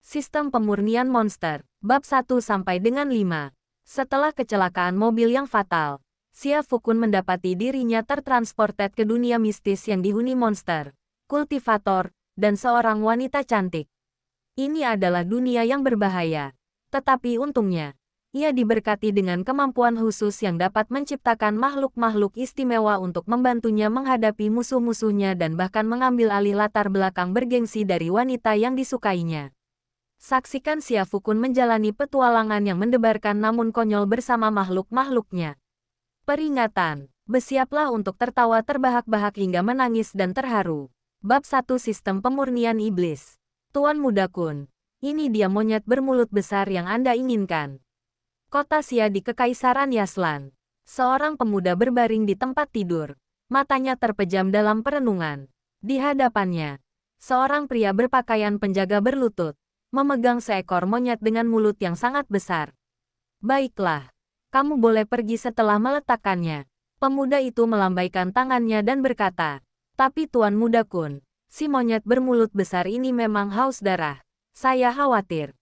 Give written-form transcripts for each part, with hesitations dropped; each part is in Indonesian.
Sistem pemurnian monster, bab 1-5. Setelah kecelakaan mobil yang fatal, Xia Fukun mendapati dirinya tertransported ke dunia mistis yang dihuni monster, kultivator, dan seorang wanita cantik. Ini adalah dunia yang berbahaya. Tetapi untungnya, ia diberkati dengan kemampuan khusus yang dapat menciptakan makhluk-makhluk istimewa untuk membantunya menghadapi musuh-musuhnya dan bahkan mengambil alih latar belakang bergengsi dari wanita yang disukainya. Saksikan Xia Fukun menjalani petualangan yang mendebarkan namun konyol bersama makhluk-makhluknya. Peringatan, bersiaplah untuk tertawa terbahak-bahak hingga menangis dan terharu. Bab 1 Sistem Pemurnian Iblis. Tuan Muda Kun, ini dia monyet bermulut besar yang Anda inginkan. Kota Xia di Kekaisaran Yaslan. Seorang pemuda berbaring di tempat tidur. Matanya terpejam dalam perenungan. Di hadapannya, seorang pria berpakaian penjaga berlutut memegang seekor monyet dengan mulut yang sangat besar. Baiklah, kamu boleh pergi setelah meletakkannya. Pemuda itu melambaikan tangannya dan berkata, tapi Tuan Muda Kun, si monyet bermulut besar ini memang haus darah. Saya khawatir.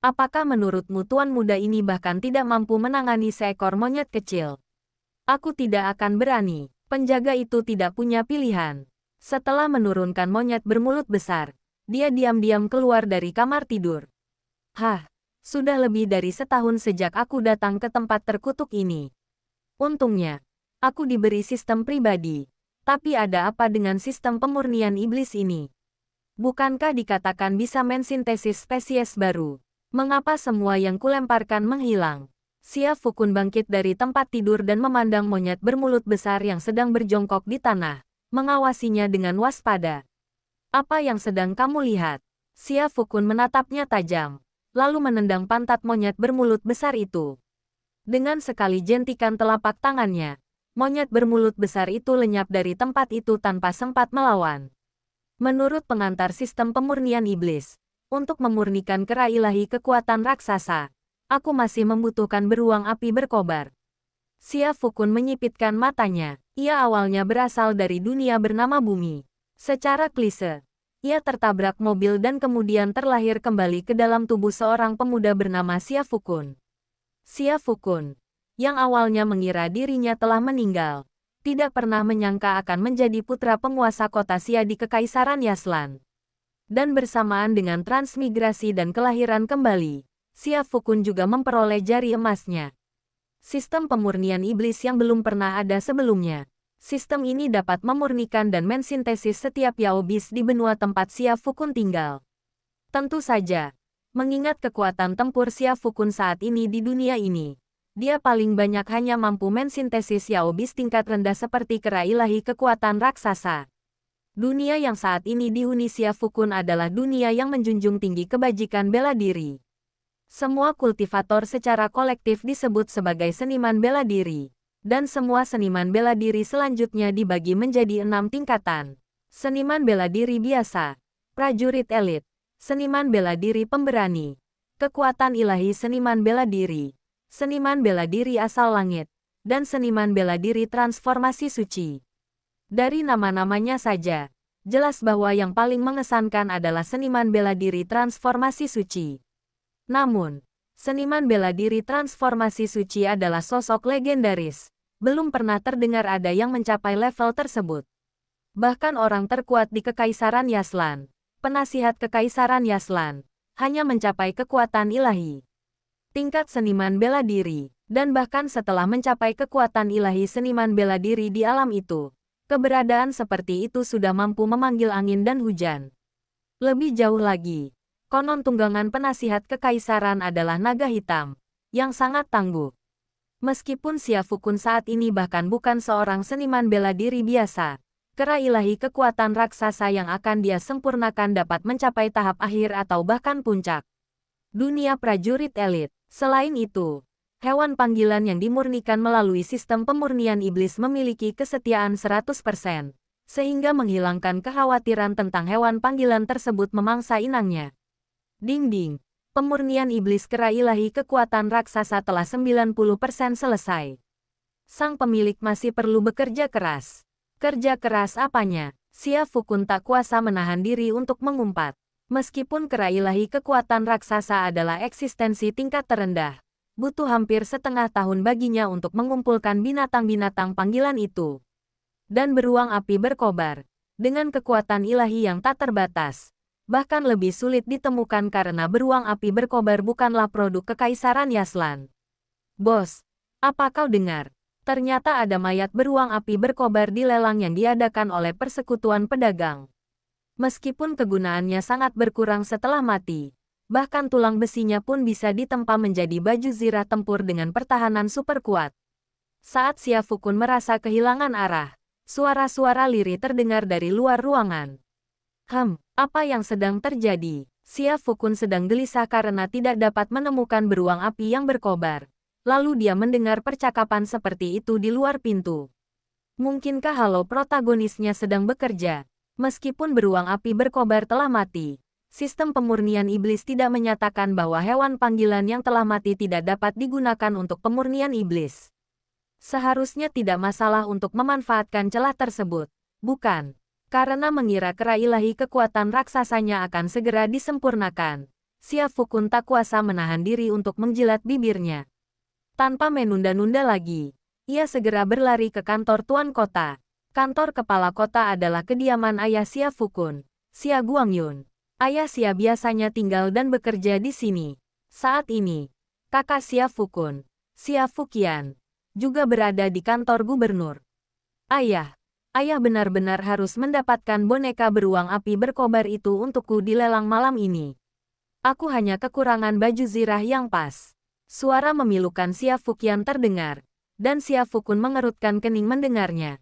Apakah menurutmu Tuan Muda ini bahkan tidak mampu menangani seekor monyet kecil? Aku tidak akan berani. Penjaga itu tidak punya pilihan. Setelah menurunkan monyet bermulut besar, dia diam-diam keluar dari kamar tidur. Hah, sudah lebih dari setahun sejak aku datang ke tempat terkutuk ini. Untungnya, aku diberi sistem pribadi. Tapi ada apa dengan sistem pemurnian iblis ini? Bukankah dikatakan bisa mensintesis spesies baru? Mengapa semua yang kulemparkan menghilang? Xia Fukun bangkit dari tempat tidur dan memandang monyet bermulut besar yang sedang berjongkok di tanah, mengawasinya dengan waspada. Apa yang sedang kamu lihat? Xia Fukun menatapnya tajam, lalu menendang pantat monyet bermulut besar itu. Dengan sekali jentikan telapak tangannya, monyet bermulut besar itu lenyap dari tempat itu tanpa sempat melawan. Menurut pengantar sistem pemurnian iblis, untuk memurnikan kera ilahi kekuatan raksasa, aku masih membutuhkan beruang api berkobar. Xia Fukun menyipitkan matanya. Ia awalnya berasal dari dunia bernama bumi. Secara klise, ia tertabrak mobil dan kemudian terlahir kembali ke dalam tubuh seorang pemuda bernama Xia Fukun. Xia Fukun, yang awalnya mengira dirinya telah meninggal, tidak pernah menyangka akan menjadi putra penguasa kota Xia di Kekaisaran Yaslan. Dan bersamaan dengan transmigrasi dan kelahiran kembali, Xia Fukun juga memperoleh jari emasnya. Sistem pemurnian iblis yang belum pernah ada sebelumnya. Sistem ini dapat memurnikan dan mensintesis setiap yaobis di benua tempat Xia Fukun tinggal. Tentu saja, mengingat kekuatan tempur Xia Fukun saat ini di dunia ini, dia paling banyak hanya mampu mensintesis yaobis tingkat rendah seperti kera ilahi kekuatan raksasa. Dunia yang saat ini dihuni Xia Fukun adalah dunia yang menjunjung tinggi kebajikan bela diri. Semua kultivator secara kolektif disebut sebagai seniman bela diri. Dan semua seniman bela diri selanjutnya dibagi menjadi 6 tingkatan. Seniman bela diri biasa, prajurit elit, seniman bela diri pemberani, kekuatan ilahi seniman bela diri, seniman bela diri asal langit, dan seniman bela diri transformasi suci. Dari nama-namanya saja, jelas bahwa yang paling mengesankan adalah seniman bela diri transformasi suci. Namun, seniman bela diri transformasi suci adalah sosok legendaris. Belum pernah terdengar ada yang mencapai level tersebut. Bahkan orang terkuat di Kekaisaran Yaslan, penasihat Kekaisaran Yaslan, hanya mencapai kekuatan ilahi. Tingkat seniman bela diri, dan bahkan setelah mencapai kekuatan ilahi seniman bela diri di alam itu, keberadaan seperti itu sudah mampu memanggil angin dan hujan. Lebih jauh lagi, konon tunggangan penasihat kekaisaran adalah naga hitam, yang sangat tangguh. Meskipun Xia Fukun saat ini bahkan bukan seorang seniman bela diri biasa, kera ilahi kekuatan raksasa yang akan dia sempurnakan dapat mencapai tahap akhir atau bahkan puncak. Dunia prajurit elit. Selain itu, hewan panggilan yang dimurnikan melalui sistem pemurnian iblis memiliki kesetiaan 100%, sehingga menghilangkan kekhawatiran tentang hewan panggilan tersebut memangsa inangnya. Ding-ding, pemurnian iblis kera ilahi kekuatan raksasa telah 90% selesai. Sang pemilik masih perlu bekerja keras. Kerja keras apanya? Xia Fukun tak kuasa menahan diri untuk mengumpat. Meskipun kera ilahi kekuatan raksasa adalah eksistensi tingkat terendah, butuh hampir setengah tahun baginya untuk mengumpulkan binatang-binatang panggilan itu. Dan beruang api berkobar, dengan kekuatan ilahi yang tak terbatas, bahkan lebih sulit ditemukan karena beruang api berkobar bukanlah produk Kekaisaran Yaslan. Bos, apa kau dengar? Ternyata ada mayat beruang api berkobar di lelang yang diadakan oleh Persekutuan Pedagang. Meskipun kegunaannya sangat berkurang setelah mati, bahkan tulang besinya pun bisa ditempa menjadi baju zirah tempur dengan pertahanan super kuat. Saat Xia Fukun merasa kehilangan arah, suara-suara lirih terdengar dari luar ruangan. Apa yang sedang terjadi? Xia Fukun sedang gelisah karena tidak dapat menemukan beruang api yang berkobar. Lalu dia mendengar percakapan seperti itu di luar pintu. Mungkinkah halo protagonisnya sedang bekerja? Meskipun beruang api berkobar telah mati, sistem pemurnian iblis tidak menyatakan bahwa hewan panggilan yang telah mati tidak dapat digunakan untuk pemurnian iblis. Seharusnya tidak masalah untuk memanfaatkan celah tersebut, bukan? Karena mengira kera ilahi kekuatan raksasanya akan segera disempurnakan, Xia Fukun tak kuasa menahan diri untuk menjilat bibirnya. Tanpa menunda-nunda lagi, ia segera berlari ke kantor Tuan Kota. Kantor kepala kota adalah kediaman ayah Xia Fukun, Xia Guangyun. Ayah Xia biasanya tinggal dan bekerja di sini. Saat ini, kakak Xia Fukun, Xia Fuqian, juga berada di kantor gubernur. Ayah benar-benar harus mendapatkan boneka beruang api berkobar itu untukku di lelang malam ini. Aku hanya kekurangan baju zirah yang pas. Suara memilukan Xia Fuqian terdengar, dan Xia Fukun mengerutkan kening mendengarnya.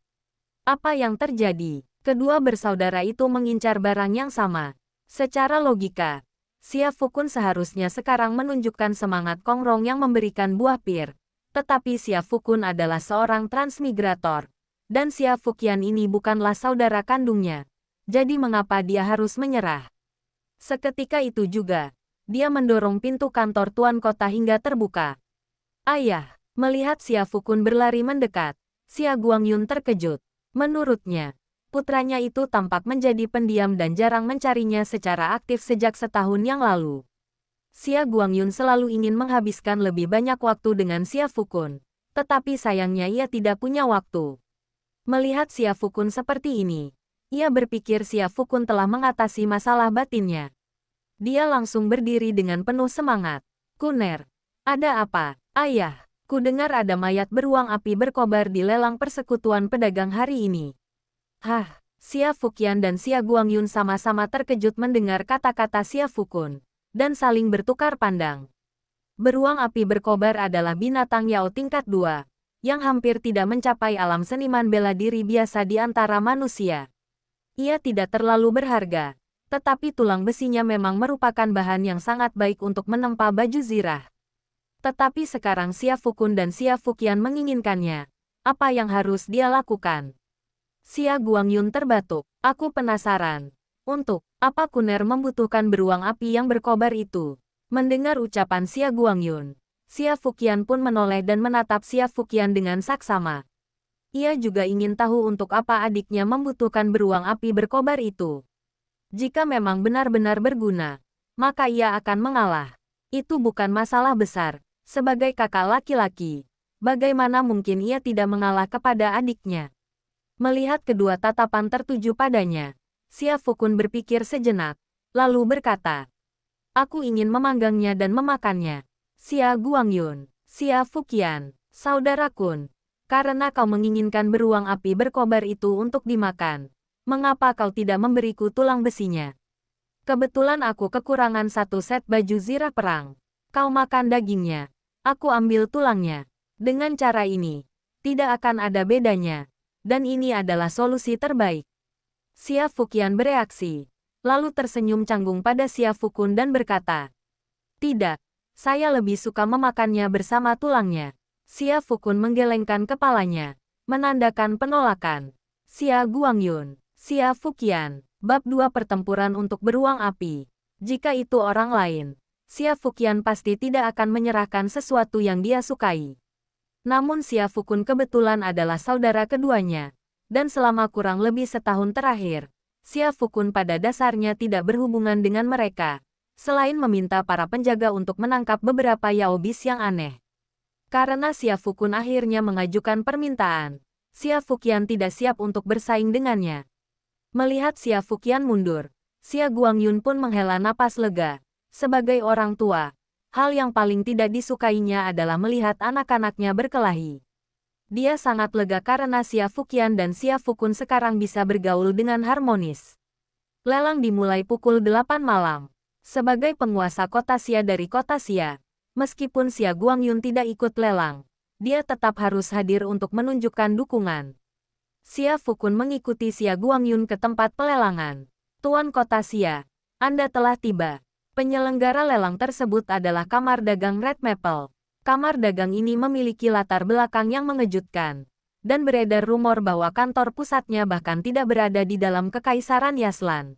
Apa yang terjadi? Kedua bersaudara itu mengincar barang yang sama. Secara logika, Xia Fukun seharusnya sekarang menunjukkan semangat Kongrong yang memberikan buah pir. Tetapi Xia Fukun adalah seorang transmigrator. Dan Xia Fuqian ini bukanlah saudara kandungnya. Jadi mengapa dia harus menyerah? Seketika itu juga, dia mendorong pintu kantor Tuan Kota hingga terbuka. Ayah, melihat Xia Fukun berlari mendekat, Xia Guangyun terkejut. Menurutnya, putranya itu tampak menjadi pendiam dan jarang mencarinya secara aktif sejak setahun yang lalu. Xia Guangyun selalu ingin menghabiskan lebih banyak waktu dengan Xia Fukun, tetapi sayangnya ia tidak punya waktu. Melihat Xia Fukun seperti ini, ia berpikir Xia Fukun telah mengatasi masalah batinnya. Dia langsung berdiri dengan penuh semangat. Kuner, ada apa? Ayah, ku dengar ada mayat beruang api berkobar di lelang Persekutuan Pedagang hari ini. Xia Fuqian dan Xia Guangyun sama-sama terkejut mendengar kata-kata Xia Fukun, dan saling bertukar pandang. Beruang api berkobar adalah binatang Yao tingkat 2, yang hampir tidak mencapai alam seniman bela diri biasa di antara manusia. Ia tidak terlalu berharga, tetapi tulang besinya memang merupakan bahan yang sangat baik untuk menempa baju zirah. Tetapi sekarang Xia Fukun dan Xia Fuqian menginginkannya. Apa yang harus dia lakukan? Xia Guangyun terbatuk. Aku penasaran. Untuk apa Kuner membutuhkan beruang api yang berkobar itu? Mendengar ucapan Xia Guangyun, Xia Fuqian pun menoleh dan menatap Xia Fuqian dengan saksama. Ia juga ingin tahu untuk apa adiknya membutuhkan beruang api berkobar itu. Jika memang benar-benar berguna, maka ia akan mengalah. Itu bukan masalah besar. Sebagai kakak laki-laki, bagaimana mungkin ia tidak mengalah kepada adiknya? Melihat kedua tatapan tertuju padanya, Xia Fukun berpikir sejenak, lalu berkata, aku ingin memanggangnya dan memakannya. Xia Guangyun, Xia Fuqian, saudara Kun, karena kau menginginkan beruang api berkobar itu untuk dimakan, mengapa kau tidak memberiku tulang besinya? Kebetulan aku kekurangan satu set baju zirah perang. Kau makan dagingnya. Aku ambil tulangnya. Dengan cara ini, tidak akan ada bedanya. Dan ini adalah solusi terbaik. Xia Fuqian bereaksi, lalu tersenyum canggung pada Xia Fukun dan berkata, tidak, saya lebih suka memakannya bersama tulangnya. Xia Fukun menggelengkan kepalanya, menandakan penolakan. Xia Guangyun, Xia Fuqian, bab 2 pertempuran untuk beruang api. Jika itu orang lain, Xia Fuqian pasti tidak akan menyerahkan sesuatu yang dia sukai. Namun Xia Fukun kebetulan adalah saudara keduanya, dan selama kurang lebih setahun terakhir, Xia Fukun pada dasarnya tidak berhubungan dengan mereka, selain meminta para penjaga untuk menangkap beberapa yaobis yang aneh. Karena Xia Fukun akhirnya mengajukan permintaan, Xia Fuqian tidak siap untuk bersaing dengannya. Melihat Xia Fuqian mundur, Xia Guangyun pun menghela napas lega. Sebagai orang tua, hal yang paling tidak disukainya adalah melihat anak-anaknya berkelahi. Dia sangat lega karena Xia Fuqian dan Xia Fukun sekarang bisa bergaul dengan harmonis. Lelang dimulai pukul 8 malam. Sebagai penguasa kota Xia dari kota Xia, meskipun Xia Guangyun tidak ikut lelang, dia tetap harus hadir untuk menunjukkan dukungan. Xia Fukun mengikuti Xia Guangyun ke tempat pelelangan. Tuan kota Xia, Anda telah tiba. Penyelenggara lelang tersebut adalah Kamar Dagang Red Maple. Kamar dagang ini memiliki latar belakang yang mengejutkan, dan beredar rumor bahwa kantor pusatnya bahkan tidak berada di dalam Kekaisaran Yaslan.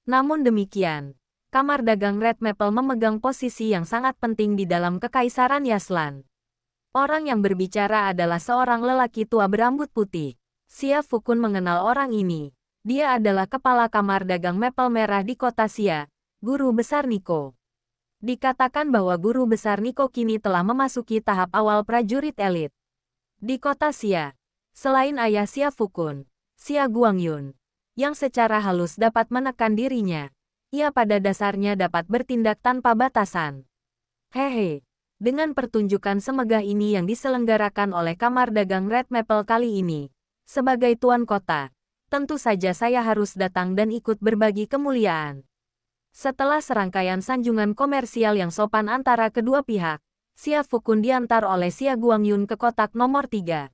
Namun demikian, Kamar Dagang Red Maple memegang posisi yang sangat penting di dalam Kekaisaran Yaslan. Orang yang berbicara adalah seorang lelaki tua berambut putih. Xia Fukun mengenal orang ini. Dia adalah kepala Kamar Dagang Maple Merah di kota Xia, Guru Besar Niko. Dikatakan bahwa Guru Besar Niko kini telah memasuki tahap awal prajurit elit. Di kota Xia, selain ayah Xia Fukun, Xia Guangyun, yang secara halus dapat menekan dirinya, ia pada dasarnya dapat bertindak tanpa batasan. Hehe, dengan pertunjukan semegah ini yang diselenggarakan oleh Kamar Dagang Red Maple kali ini, sebagai tuan kota, tentu saja saya harus datang dan ikut berbagi kemuliaan. Setelah serangkaian sanjungan komersial yang sopan antara kedua pihak, Xia Fukun diantar oleh Xia Guangyun ke kotak nomor 3.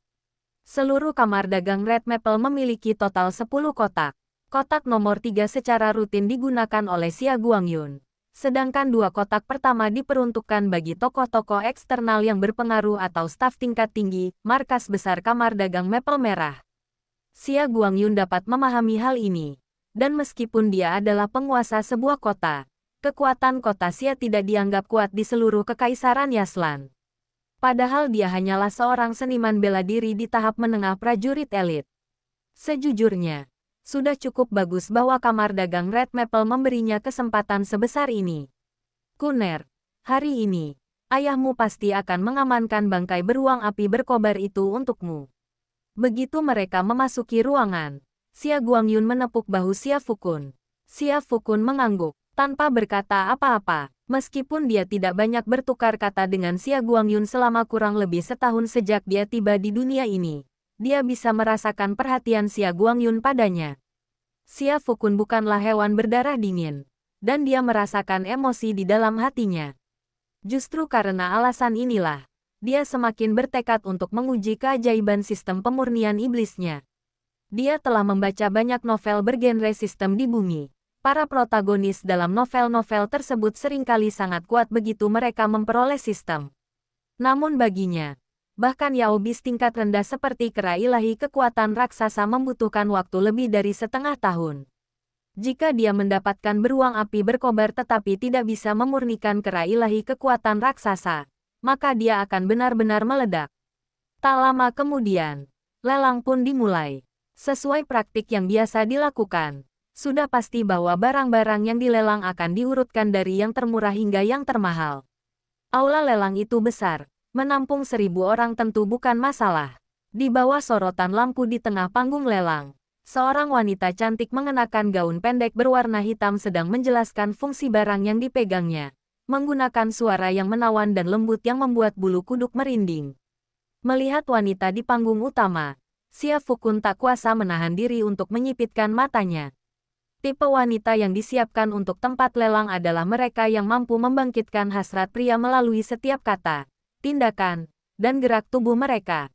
Seluruh kamar dagang Red Maple memiliki total 10 kotak. Kotak nomor 3 secara rutin digunakan oleh Xia Guangyun, sedangkan 2 kotak pertama diperuntukkan bagi tokoh-tokoh eksternal yang berpengaruh atau staf tingkat tinggi, markas besar Kamar Dagang Maple Merah. Xia Guangyun dapat memahami hal ini. Dan meskipun dia adalah penguasa sebuah kota, kekuatan kota Xia tidak dianggap kuat di seluruh Kekaisaran Yaslan. Padahal dia hanyalah seorang seniman bela diri di tahap menengah prajurit elit. Sejujurnya, sudah cukup bagus bahwa Kamar Dagang Red Maple memberinya kesempatan sebesar ini. Kuner, hari ini, ayahmu pasti akan mengamankan bangkai beruang api berkobar itu untukmu. Begitu mereka memasuki ruangan, Xia Guangyun menepuk bahu Xia Fukun. Xia Fukun mengangguk, tanpa berkata apa-apa. Meskipun dia tidak banyak bertukar kata dengan Xia Guangyun selama kurang lebih setahun sejak dia tiba di dunia ini, dia bisa merasakan perhatian Xia Guangyun padanya. Xia Fukun bukanlah hewan berdarah dingin, dan dia merasakan emosi di dalam hatinya. Justru karena alasan inilah, dia semakin bertekad untuk menguji keajaiban sistem pemurnian iblisnya. Dia telah membaca banyak novel bergenre sistem di bumi. Para protagonis dalam novel-novel tersebut seringkali sangat kuat begitu mereka memperoleh sistem. Namun baginya, bahkan yaobis tingkat rendah seperti kera ilahi kekuatan raksasa membutuhkan waktu lebih dari setengah tahun. Jika dia mendapatkan beruang api berkobar tetapi tidak bisa memurnikan kera ilahi kekuatan raksasa, maka dia akan benar-benar meledak. Tak lama kemudian, lelang pun dimulai. Sesuai praktik yang biasa dilakukan, sudah pasti bahwa barang-barang yang dilelang akan diurutkan dari yang termurah hingga yang termahal. Aula lelang itu besar, menampung 1000 orang tentu bukan masalah. Di bawah sorotan lampu di tengah panggung lelang, seorang wanita cantik mengenakan gaun pendek berwarna hitam sedang menjelaskan fungsi barang yang dipegangnya, menggunakan suara yang menawan dan lembut yang membuat bulu kuduk merinding. Melihat wanita di panggung utama, Xia Fukun tak kuasa menahan diri untuk menyipitkan matanya. Tipe wanita yang disiapkan untuk tempat lelang adalah mereka yang mampu membangkitkan hasrat pria melalui setiap kata, tindakan, dan gerak tubuh mereka.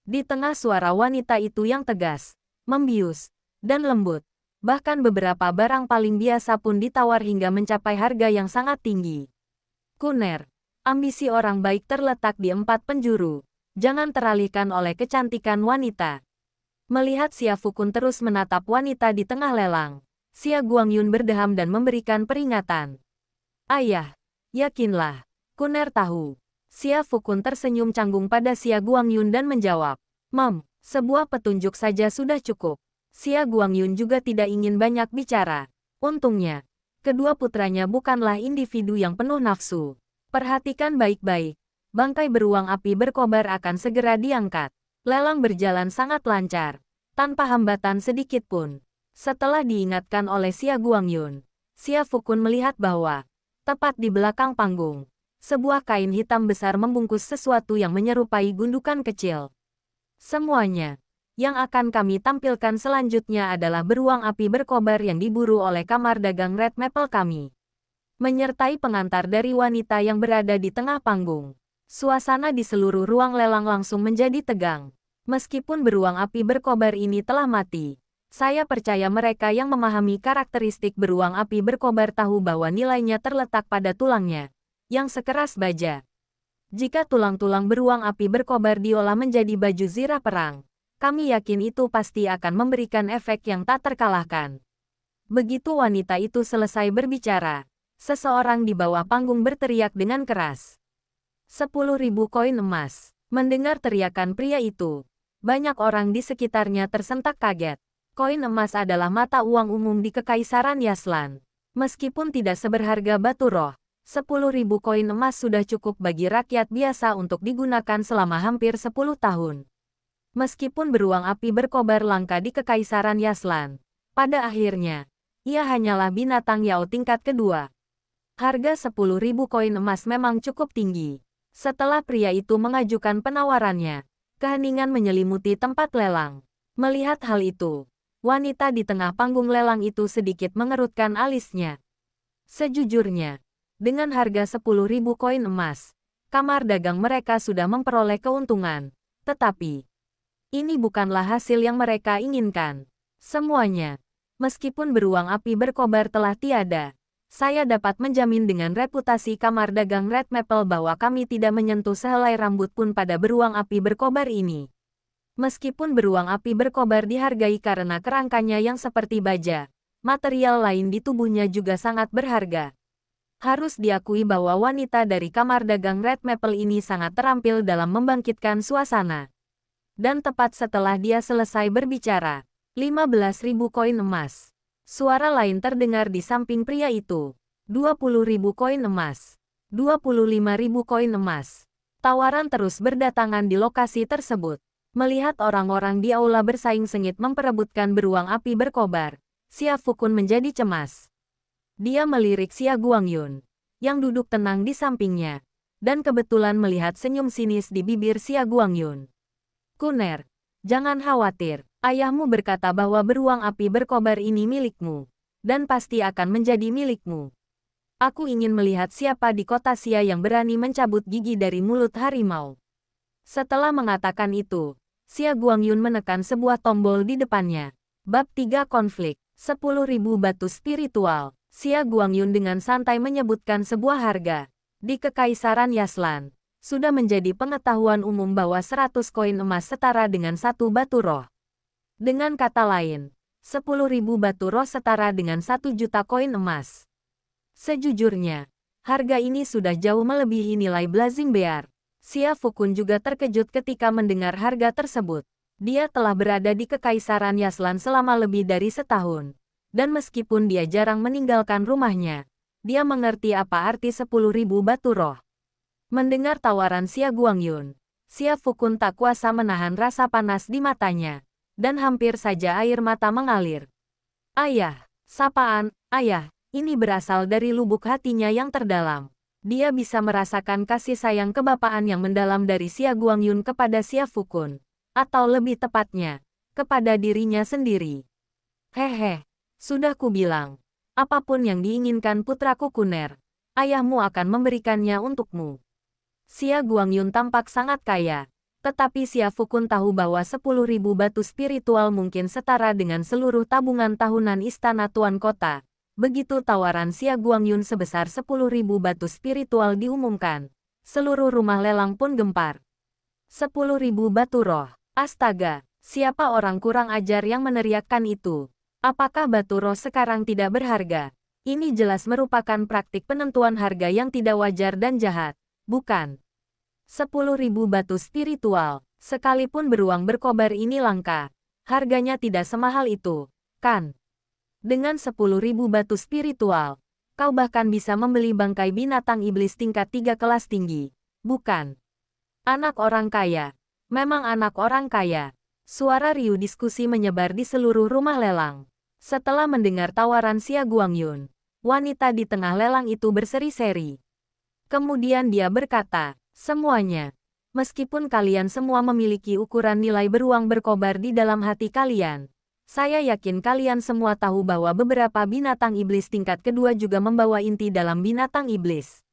Di tengah suara wanita itu yang tegas, membius, dan lembut, bahkan beberapa barang paling biasa pun ditawar hingga mencapai harga yang sangat tinggi. Kuner, ambisi orang baik terletak di 4 penjuru. Jangan teralihkan oleh kecantikan wanita. Melihat Xia Fukun terus menatap wanita di tengah lelang, Xia Guangyun berdeham dan memberikan peringatan. Ayah, yakinlah, Kuner tahu. Xia Fukun tersenyum canggung pada Xia Guangyun dan menjawab, sebuah petunjuk saja sudah cukup. Xia Guangyun juga tidak ingin banyak bicara. Untungnya, kedua putranya bukanlah individu yang penuh nafsu. Perhatikan baik-baik. Bangkai beruang api berkobar akan segera diangkat. Lelang berjalan sangat lancar, tanpa hambatan sedikit pun. Setelah diingatkan oleh Xia Guangyun, Xia Fukun melihat bahwa, tepat di belakang panggung, sebuah kain hitam besar membungkus sesuatu yang menyerupai gundukan kecil. Semuanya yang akan kami tampilkan selanjutnya adalah beruang api berkobar yang diburu oleh kamar dagang Red Maple kami. Menyertai pengantar dari wanita yang berada di tengah panggung. Suasana di seluruh ruang lelang langsung menjadi tegang. Meskipun beruang api berkobar ini telah mati, saya percaya mereka yang memahami karakteristik beruang api berkobar tahu bahwa nilainya terletak pada tulangnya, yang sekeras baja. Jika tulang-tulang beruang api berkobar diolah menjadi baju zirah perang, kami yakin itu pasti akan memberikan efek yang tak terkalahkan. Begitu wanita itu selesai berbicara, seseorang di bawah panggung berteriak dengan keras. 10.000 koin emas. Mendengar teriakan pria itu, banyak orang di sekitarnya tersentak kaget. Koin emas adalah mata uang umum di Kekaisaran Yaslan. Meskipun tidak seberharga batu roh, 10.000 koin emas sudah cukup bagi rakyat biasa untuk digunakan selama hampir 10 tahun. Meskipun beruang api berkobar langka di Kekaisaran Yaslan, pada akhirnya, ia hanyalah binatang Yao tingkat kedua. Harga 10.000 koin emas memang cukup tinggi. Setelah pria itu mengajukan penawarannya, keheningan menyelimuti tempat lelang. Melihat hal itu, wanita di tengah panggung lelang itu sedikit mengerutkan alisnya. Sejujurnya, dengan harga 10.000 koin emas, kamar dagang mereka sudah memperoleh keuntungan. Tetapi, ini bukanlah hasil yang mereka inginkan. Semuanya, meskipun beruang api berkobar telah tiada, saya dapat menjamin dengan reputasi kamar dagang Red Maple bahwa kami tidak menyentuh sehelai rambut pun pada beruang api berkobar ini. Meskipun beruang api berkobar dihargai karena kerangkanya yang seperti baja, material lain di tubuhnya juga sangat berharga. Harus diakui bahwa wanita dari kamar dagang Red Maple ini sangat terampil dalam membangkitkan suasana. Dan tepat setelah dia selesai berbicara, 15.000 koin emas. Suara lain terdengar di samping pria itu. 20.000 koin emas. 25.000 koin emas. Tawaran terus berdatangan di lokasi tersebut. Melihat orang-orang di aula bersaing sengit memperebutkan beruang api berkobar, Xia Fukun menjadi cemas. Dia melirik Xia Guangyun, yang duduk tenang di sampingnya, dan kebetulan melihat senyum sinis di bibir Xia Guangyun. Kuner, jangan khawatir. Ayahmu berkata bahwa beruang api berkobar ini milikmu, dan pasti akan menjadi milikmu. Aku ingin melihat siapa di kota Xia yang berani mencabut gigi dari mulut harimau. Setelah mengatakan itu, Xia Guangyun menekan sebuah tombol di depannya. Bab 3 Konflik, 10.000 batu spiritual. Xia Guangyun dengan santai menyebutkan sebuah harga. Di Kekaisaran Yaslan, sudah menjadi pengetahuan umum bahwa 100 koin emas setara dengan satu batu roh. Dengan kata lain, 10.000 batu roh setara dengan 1 juta koin emas. Sejujurnya, harga ini sudah jauh melebihi nilai Blazing Bear. Xia Fukun juga terkejut ketika mendengar harga tersebut. Dia telah berada di Kekaisaran Yaslan selama lebih dari setahun. Dan meskipun dia jarang meninggalkan rumahnya, dia mengerti apa arti 10.000 batu roh. Mendengar tawaran Xia Guangyun, Xia Fukun tak kuasa menahan rasa panas di matanya. Dan hampir saja air mata mengalir. Ayah, sapaan, ayah, ini berasal dari lubuk hatinya yang terdalam. Dia bisa merasakan kasih sayang kebapaan yang mendalam dari Xia Guangyun kepada Xia Fukun. Atau lebih tepatnya, kepada dirinya sendiri. Hehe, sudah kubilang, apapun yang diinginkan putraku Kuner, ayahmu akan memberikannya untukmu. Xia Guangyun tampak sangat kaya. Tetapi Xia Fukun tahu bahwa 10.000 batu spiritual mungkin setara dengan seluruh tabungan tahunan Istana Tuan Kota. Begitu tawaran Xia Guangyun sebesar 10.000 batu spiritual diumumkan, seluruh rumah lelang pun gempar. 10.000 batu roh. Astaga, siapa orang kurang ajar yang meneriakkan itu? Apakah batu roh sekarang tidak berharga? Ini jelas merupakan praktik penentuan harga yang tidak wajar dan jahat, bukan? 10.000 batu spiritual, sekalipun beruang berkobar ini langka. harganya tidak semahal itu, kan? Dengan 10.000 batu spiritual, kau bahkan bisa membeli bangkai binatang iblis tingkat 3 kelas tinggi, bukan? Anak orang kaya. Memang anak orang kaya. Suara riuh diskusi menyebar di seluruh rumah lelang. Setelah mendengar tawaran Xia Guangyun, wanita di tengah lelang itu berseri-seri. Kemudian dia berkata, semuanya. Meskipun kalian semua memiliki ukuran nilai beruang berkobar di dalam hati kalian, saya yakin kalian semua tahu bahwa beberapa binatang iblis tingkat kedua juga membawa inti dalam binatang iblis.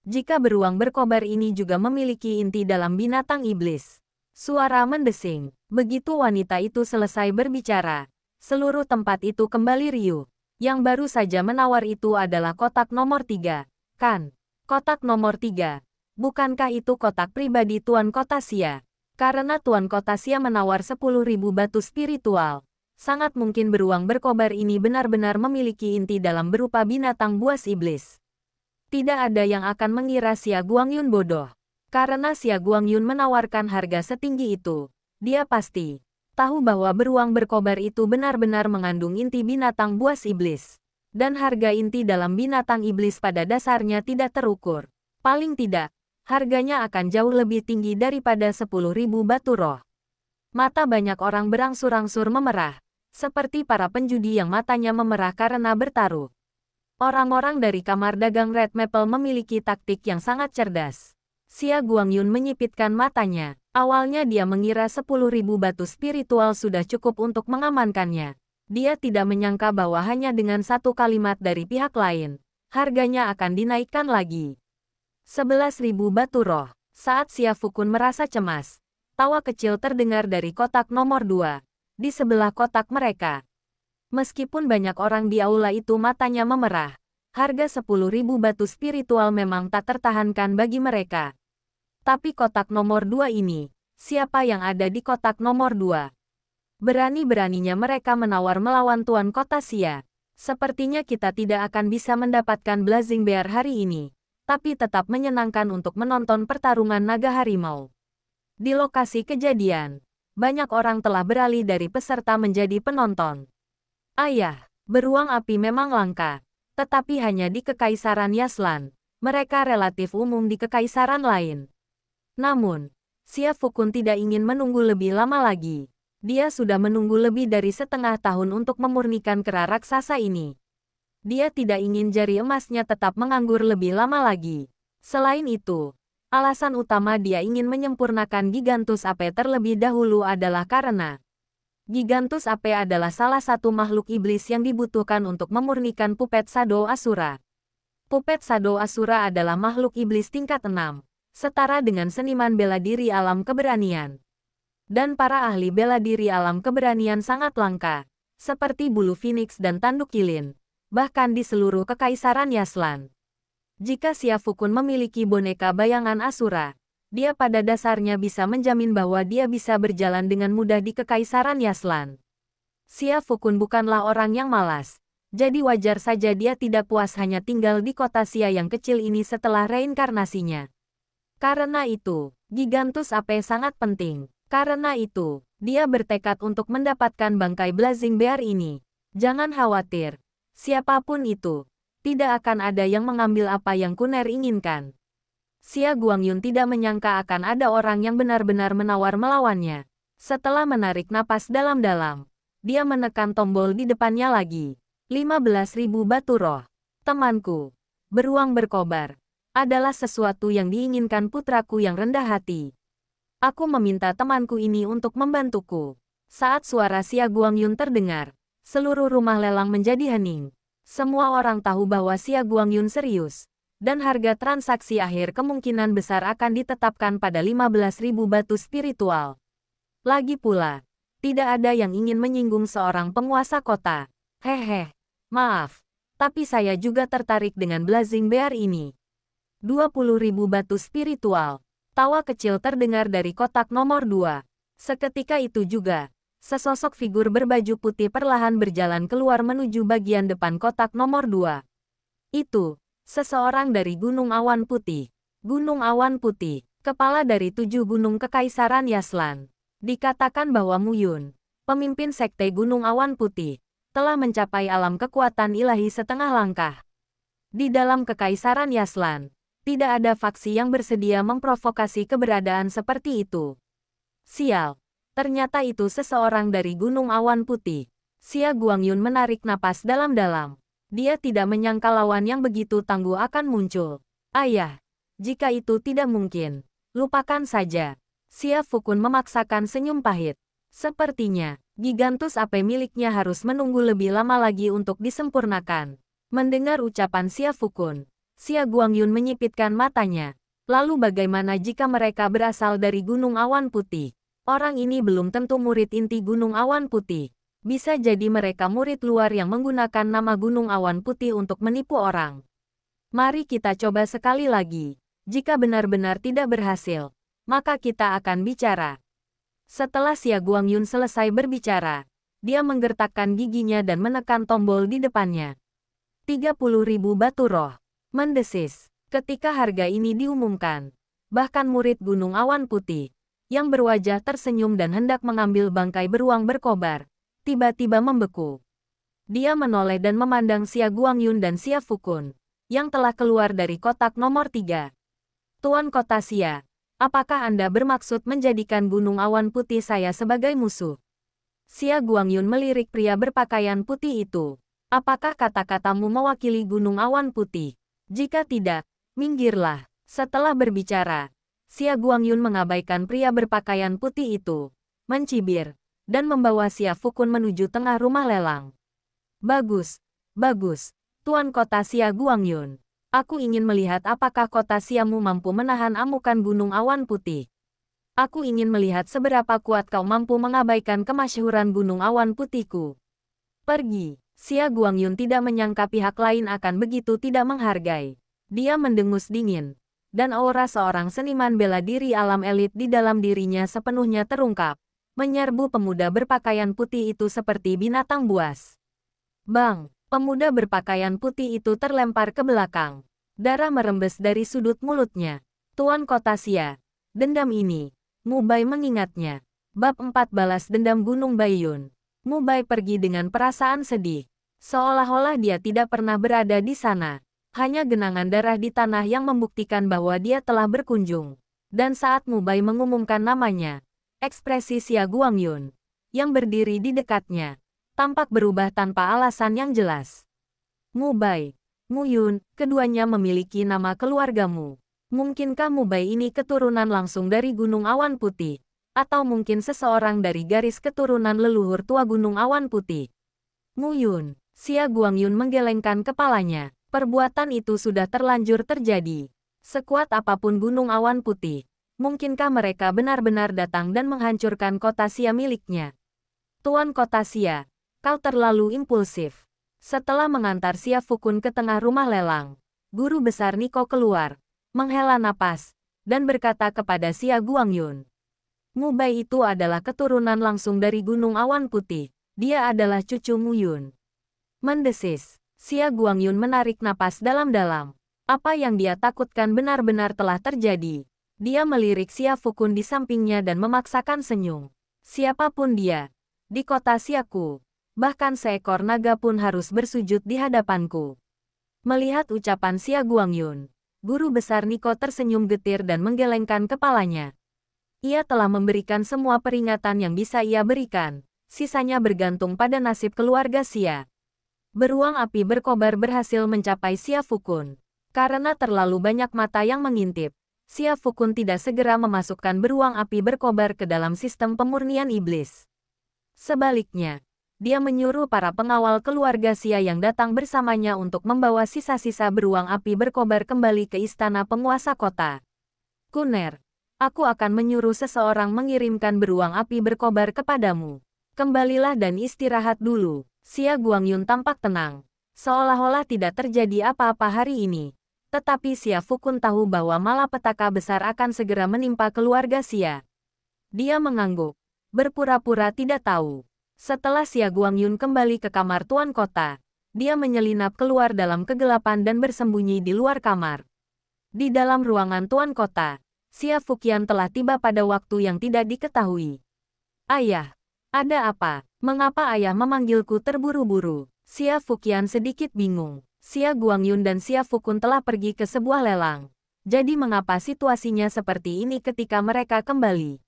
Jika beruang berkobar ini juga memiliki inti dalam binatang iblis. Suara mendesing. Begitu wanita itu selesai berbicara, seluruh tempat itu kembali riuh. Yang baru saja menawar itu adalah kotak nomor 3, kan? Kotak nomor 3. Bukankah itu kotak pribadi Tuan Kotasia? Karena Tuan Kotasia menawar 10.000 batu spiritual. Sangat mungkin beruang berkobar ini benar-benar memiliki inti dalam berupa binatang buas iblis. Tidak ada yang akan mengira Xia Guangyun bodoh. Karena Xia Guangyun menawarkan harga setinggi itu, dia pasti tahu bahwa beruang berkobar itu benar-benar mengandung inti binatang buas iblis. Dan harga inti dalam binatang iblis pada dasarnya tidak terukur. Paling tidak, harganya akan jauh lebih tinggi daripada 10.000 batu roh. Mata banyak orang berangsur-angsur memerah, seperti para penjudi yang matanya memerah karena bertaruh. Orang-orang dari kamar dagang Red Maple memiliki taktik yang sangat cerdas. Xia Guangyun menyipitkan matanya. Awalnya dia mengira 10.000 batu spiritual sudah cukup untuk mengamankannya. Dia tidak menyangka bahwa hanya dengan satu kalimat dari pihak lain, harganya akan dinaikkan lagi. 11.000 batu roh. Saat Xia Fukun merasa cemas, tawa kecil terdengar dari kotak nomor 2, di sebelah kotak mereka. Meskipun banyak orang di aula itu matanya memerah, harga 10.000 batu spiritual memang tak tertahankan bagi mereka. Tapi kotak nomor 2 ini, siapa yang ada di kotak nomor 2? Berani-beraninya mereka menawar melawan Tuan Kotasia. Sepertinya kita tidak akan bisa mendapatkan Blazing Bear hari ini, tapi tetap menyenangkan untuk menonton pertarungan naga harimau. Di lokasi kejadian, banyak orang telah beralih dari peserta menjadi penonton. Ayah, beruang api memang langka, tetapi hanya di Kekaisaran Yaslan. Mereka relatif umum di kekaisaran lain. Namun, Xia Fukun tidak ingin menunggu lebih lama lagi. Dia sudah menunggu lebih dari setengah tahun untuk memurnikan kera raksasa ini. Dia tidak ingin jari emasnya tetap menganggur lebih lama lagi. Selain itu, alasan utama dia ingin menyempurnakan Gigantus Ape terlebih dahulu adalah karena Gigantus Ape adalah salah satu makhluk iblis yang dibutuhkan untuk memurnikan Puppet Shadow Asura. Puppet Shadow Asura adalah makhluk iblis tingkat 6, setara dengan seniman bela diri alam keberanian. Dan para ahli bela diri alam keberanian sangat langka, seperti bulu Phoenix dan tanduk kilin, bahkan di seluruh kekaisaran Yaslan. Jika Xia Fukun memiliki boneka bayangan Asura, dia pada dasarnya bisa menjamin bahwa dia bisa berjalan dengan mudah di Kekaisaran Yaslan. Xia Fukun bukanlah orang yang malas, jadi wajar saja dia tidak puas hanya tinggal di kota Xia yang kecil ini setelah reinkarnasinya. Karena itu, Gigantus Ape sangat penting. Karena itu, dia bertekad untuk mendapatkan bangkai Blazing Bear ini. Jangan khawatir, siapapun itu, tidak akan ada yang mengambil apa yang Kuner inginkan. Xia Guangyun tidak menyangka akan ada orang yang benar-benar menawar melawannya. Setelah menarik napas dalam-dalam, dia menekan tombol di depannya lagi. 15.000 batu roh. Temanku, beruang berkobar, adalah sesuatu yang diinginkan putraku yang rendah hati. Aku meminta temanku ini untuk membantuku. Saat suara Xia Guangyun terdengar, seluruh rumah lelang menjadi hening. Semua orang tahu bahwa Xia Guangyun serius. Dan harga transaksi akhir kemungkinan besar akan ditetapkan pada 15.000 batu spiritual. Lagi pula, tidak ada yang ingin menyinggung seorang penguasa kota. Hehe, maaf, tapi saya juga tertarik dengan Blazing Bear ini. 20.000 batu spiritual. Tawa kecil terdengar dari kotak nomor 2. Seketika itu juga, sesosok figur berbaju putih perlahan berjalan keluar menuju bagian depan kotak nomor 2. Itu seseorang dari Gunung Awan Putih. Gunung Awan Putih, kepala dari 7 gunung Kekaisaran Yaslan. Dikatakan bahwa Mu Yun, pemimpin Sekte Gunung Awan Putih, telah mencapai alam kekuatan ilahi setengah langkah. Di dalam Kekaisaran Yaslan, tidak ada faksi yang bersedia memprovokasi keberadaan seperti itu. Sial, ternyata itu seseorang dari Gunung Awan Putih. Xia Guangyun menarik napas dalam-dalam. Dia tidak menyangka lawan yang begitu tangguh akan muncul. Ayah, jika itu tidak mungkin, lupakan saja. Xia Fukun memaksakan senyum pahit. Sepertinya, Gigantus AP miliknya harus menunggu lebih lama lagi untuk disempurnakan. Mendengar ucapan Xia Fukun, Xia Guangyun menyipitkan matanya. Lalu bagaimana jika mereka berasal dari Gunung Awan Putih? Orang ini belum tentu murid inti Gunung Awan Putih. Bisa jadi mereka murid luar yang menggunakan nama Gunung Awan Putih untuk menipu orang. Mari kita coba sekali lagi. Jika benar-benar tidak berhasil, maka kita akan bicara. Setelah Xia Guangyun selesai berbicara, dia menggertakkan giginya dan menekan tombol di depannya. 30.000 batu roh. Mendesis. Ketika harga ini diumumkan, bahkan murid Gunung Awan Putih, yang berwajah tersenyum dan hendak mengambil bangkai beruang berkobar, tiba-tiba membeku. Dia menoleh dan memandang Xia Guangyun dan Xia Fukun, yang telah keluar dari kotak nomor 3. Tuan Kota Xia, apakah Anda bermaksud menjadikan Gunung Awan Putih saya sebagai musuh? Xia Guangyun melirik pria berpakaian putih itu. Apakah kata-katamu mewakili Gunung Awan Putih? Jika tidak, minggirlah. Setelah berbicara, Xia Guangyun mengabaikan pria berpakaian putih itu, mencibir, dan membawa Xia Fukun menuju tengah rumah lelang. Bagus, bagus, Tuan Kota Xia Guangyun. Aku ingin melihat apakah kota Xiamu mampu menahan amukan Gunung Awan Putih. Aku ingin melihat seberapa kuat kau mampu mengabaikan kemasyhuran Gunung Awan Putihku. Pergi. Xia Guangyun tidak menyangka pihak lain akan begitu tidak menghargai. Dia mendengus dingin, dan aura seorang seniman bela diri alam elit di dalam dirinya sepenuhnya terungkap, menyerbu pemuda berpakaian putih itu seperti binatang buas. Bang! Pemuda berpakaian putih itu terlempar ke belakang. Darah merembes dari sudut mulutnya. Tuan Kota Xia, dendam ini, Mubai mengingatnya. Bab 4 Balas Dendam Gunung Baiyun. Mubai pergi dengan perasaan sedih. Seolah-olah dia tidak pernah berada di sana. Hanya genangan darah di tanah yang membuktikan bahwa dia telah berkunjung. Dan saat Mubai mengumumkan namanya, ekspresi Xia Guangyun, yang berdiri di dekatnya, tampak berubah tanpa alasan yang jelas. Mubai, Muyun, keduanya memiliki nama keluargamu. Mungkinkah Mubai ini keturunan langsung dari Gunung Awan Putih? Atau mungkin seseorang dari garis keturunan leluhur tua Gunung Awan Putih? Muyun, Xia Guangyun menggelengkan kepalanya. Perbuatan itu sudah terlanjur terjadi. Sekuat apapun Gunung Awan Putih, mungkinkah mereka benar-benar datang dan menghancurkan kota Xia miliknya? Tuan Kota Xia, kau terlalu impulsif. Setelah mengantar Xia Fukun ke tengah rumah lelang, guru besar Niko keluar, menghela napas, dan berkata kepada Xia Guangyun. Mubai itu adalah keturunan langsung dari Gunung Awan Putih. Dia adalah cucu Muyun. Mendesis, Xia Guangyun menarik napas dalam-dalam. Apa yang dia takutkan benar-benar telah terjadi. Dia melirik Xia Fukun di sampingnya dan memaksakan senyum. Siapapun dia, di kota Xiaku, bahkan seekor naga pun harus bersujud di hadapanku. Melihat ucapan Xia Guangyun, guru besar Niko tersenyum getir dan menggelengkan kepalanya. Ia telah memberikan semua peringatan yang bisa ia berikan, sisanya bergantung pada nasib keluarga Xia. Beruang api berkobar berhasil mencapai Xia Fukun. Karena terlalu banyak mata yang mengintip, Xia Fukun tidak segera memasukkan beruang api berkobar ke dalam sistem pemurnian iblis. Sebaliknya, dia menyuruh para pengawal keluarga Xia yang datang bersamanya untuk membawa sisa-sisa beruang api berkobar kembali ke istana penguasa kota. Kuner, aku akan menyuruh seseorang mengirimkan beruang api berkobar kepadamu. Kembalilah dan istirahat dulu. Xia Guangyun tampak tenang, seolah-olah tidak terjadi apa-apa hari ini. Tetapi Xia Fukun tahu bahwa malapetaka besar akan segera menimpa keluarga Xia. Dia mengangguk, berpura-pura tidak tahu. Setelah Xia Guangyun kembali ke kamar tuan kota, dia menyelinap keluar dalam kegelapan dan bersembunyi di luar kamar. Di dalam ruangan tuan kota, Xia Fuqian telah tiba pada waktu yang tidak diketahui. Ayah, Ada apa? Mengapa ayah memanggilku terburu-buru? Xia Fuqian sedikit bingung. Xia Guangyun dan Xia Fukun telah pergi ke sebuah lelang. Jadi mengapa situasinya seperti ini ketika mereka kembali?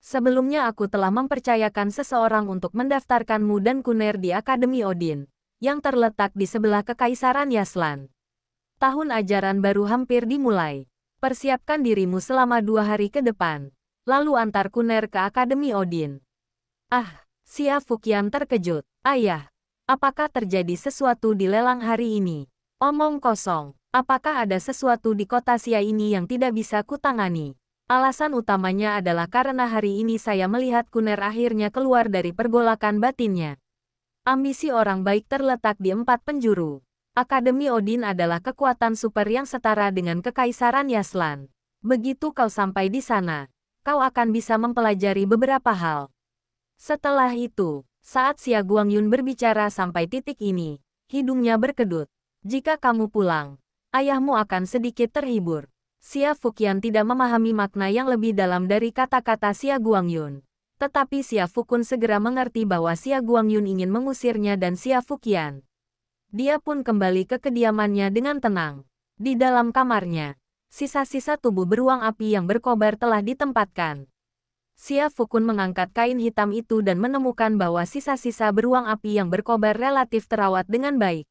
Sebelumnya aku telah mempercayakan seseorang untuk mendaftarkanmu dan Kuner di Akademi Odin, yang terletak di sebelah Kekaisaran Yaslan. Tahun ajaran baru hampir dimulai. Persiapkan dirimu selama 2 hari ke depan. Lalu antar Kuner ke Akademi Odin. Ah, Xia Fuqian terkejut. Ayah, apakah terjadi sesuatu di lelang hari ini? Omong kosong. Apakah ada sesuatu di kota Xia ini yang tidak bisa kutangani? Alasan utamanya adalah karena hari ini saya melihat Kuner akhirnya keluar dari pergolakan batinnya. Ambisi orang baik terletak di 4 penjuru. Akademi Odin adalah kekuatan super yang setara dengan Kekaisaran Yaslan. Begitu kau sampai di sana, kau akan bisa mempelajari beberapa hal. Setelah itu, saat Xia Guangyun berbicara sampai titik ini, hidungnya berkedut. Jika kamu pulang, ayahmu akan sedikit terhibur. Xia Fuqian tidak memahami makna yang lebih dalam dari kata-kata Xia Guangyun. Tetapi Xia Fukun segera mengerti bahwa Xia Guangyun ingin mengusirnya dan Xia Fuqian. Dia pun kembali ke kediamannya dengan tenang. Di dalam kamarnya, sisa-sisa tubuh beruang api yang berkobar telah ditempatkan. Xia Fukun mengangkat kain hitam itu dan menemukan bahwa sisa-sisa beruang api yang berkobar relatif terawat dengan baik.